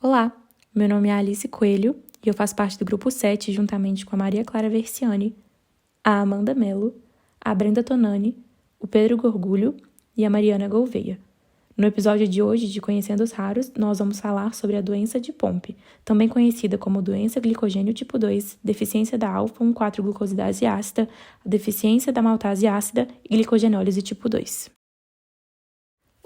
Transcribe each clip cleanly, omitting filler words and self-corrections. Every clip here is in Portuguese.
Olá, meu nome é Alice Coelho e eu faço parte do grupo 7 juntamente com a Maria Clara Versiani, a Amanda Mello, a Brenda Tonani, o Pedro Gorgulho e a Mariana Gouveia. No episódio de hoje de Conhecendo os Raros, nós vamos falar sobre a doença de Pompe, também conhecida como doença glicogênio tipo 2, deficiência da alfa-1,4-glucosidase ácida, a deficiência da maltase ácida e glicogenólise tipo 2.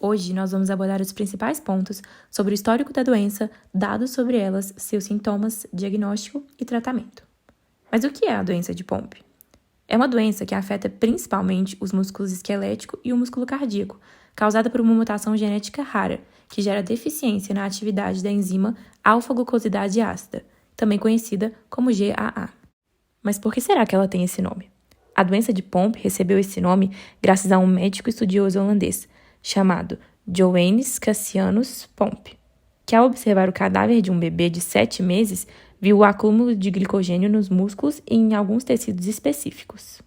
Hoje nós vamos abordar os principais pontos sobre o histórico da doença, dados sobre elas, seus sintomas, diagnóstico e tratamento. Mas o que é a doença de Pompe? É uma doença que afeta principalmente os músculos esquelético e o músculo cardíaco, causada por uma mutação genética rara, que gera deficiência na atividade da enzima alfa-glucosidase ácida, também conhecida como GAA. Mas por que será que ela tem esse nome? A doença de Pompe recebeu esse nome graças a um médico estudioso holandês, chamado Johannes Cassianus Pompe, que ao observar o cadáver de um bebê de 7 meses, viu o acúmulo de glicogênio nos músculos e em alguns tecidos específicos.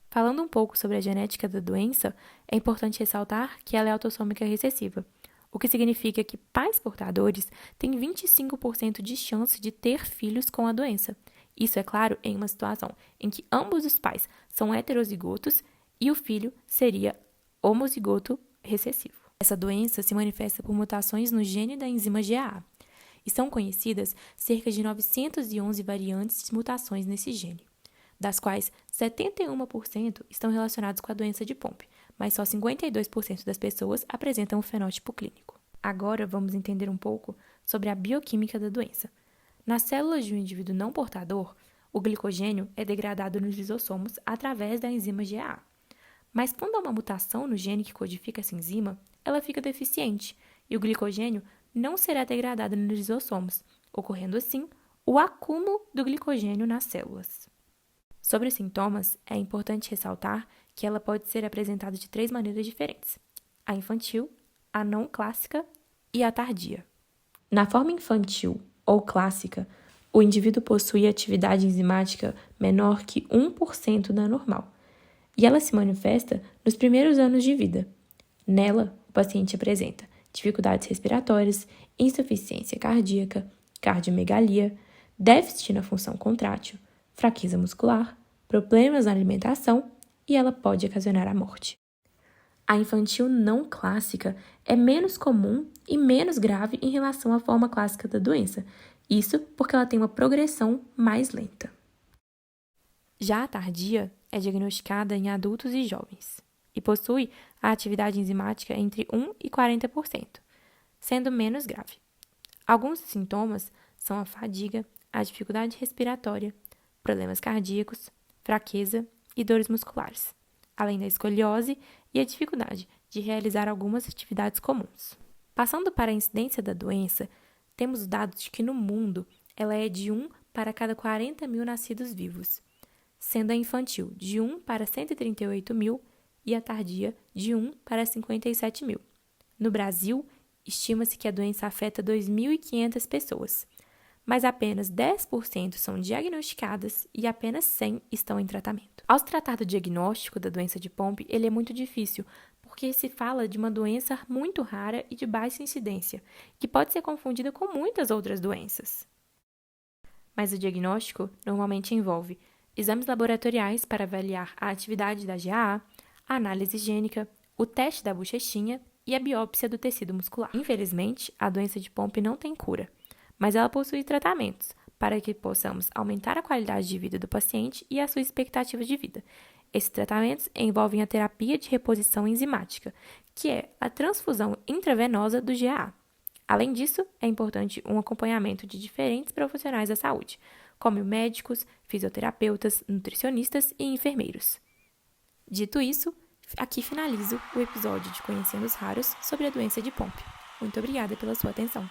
Falando um pouco sobre a genética da doença, é importante ressaltar que ela é autossômica recessiva, o que significa que pais portadores têm 25% de chance de ter filhos com a doença. Isso é claro em uma situação em que ambos os pais são heterozigotos e o filho seria homozigoto recessivo. Essa doença se manifesta por mutações no gene da enzima GAA, e são conhecidas cerca de 911 variantes de mutações nesse gene, das quais 71% estão relacionadas com a doença de Pompe, mas só 52% das pessoas apresentam o fenótipo clínico. Agora vamos entender um pouco sobre a bioquímica da doença. Nas células de um indivíduo não portador, o glicogênio é degradado nos lisossomos através da enzima GAA. Mas quando há uma mutação no gene que codifica essa enzima, ela fica deficiente e o glicogênio não será degradado nos lisossomos, ocorrendo assim o acúmulo do glicogênio nas células. Sobre os sintomas, é importante ressaltar que ela pode ser apresentada de 3 maneiras diferentes: a infantil, a não clássica e a tardia. Na forma infantil ou clássica, o indivíduo possui atividade enzimática menor que 1% da normal, e ela se manifesta nos primeiros anos de vida. Nela, o paciente apresenta dificuldades respiratórias, insuficiência cardíaca, cardiomegalia, déficit na função contrátil, fraqueza muscular, problemas na alimentação e ela pode ocasionar a morte. A infantil não clássica é menos comum e menos grave em relação à forma clássica da doença, isso porque ela tem uma progressão mais lenta. Já a tardia é diagnosticada em adultos e jovens e possui a atividade enzimática entre 1 e 40%, sendo menos grave. Alguns sintomas são a fadiga, a dificuldade respiratória, problemas cardíacos, fraqueza e dores musculares, além da escoliose e a dificuldade de realizar algumas atividades comuns. Passando para a incidência da doença, temos dados de que no mundo ela é de 1 para cada 40 mil nascidos vivos, sendo a infantil de 1 para 138 mil e a tardia de 1 para 57 mil. No Brasil, estima-se que a doença afeta 2.500 pessoas, mas apenas 10% são diagnosticadas e apenas 100 estão em tratamento. Ao se tratar do diagnóstico da doença de Pompe, ele é muito difícil, porque se fala de uma doença muito rara e de baixa incidência, que pode ser confundida com muitas outras doenças. Mas o diagnóstico normalmente envolve exames laboratoriais para avaliar a atividade da GAA, a análise gênica, o teste da bochechinha e a biópsia do tecido muscular. Infelizmente, a doença de Pompe não tem cura, mas ela possui tratamentos para que possamos aumentar a qualidade de vida do paciente e a sua expectativa de vida. Esses tratamentos envolvem a terapia de reposição enzimática, que é a transfusão intravenosa do GAA. Além disso, é importante um acompanhamento de diferentes profissionais da saúde, como médicos, fisioterapeutas, nutricionistas e enfermeiros. Dito isso, aqui finalizo o episódio de Conhecendo os Raros sobre a doença de Pompe. Muito obrigada pela sua atenção.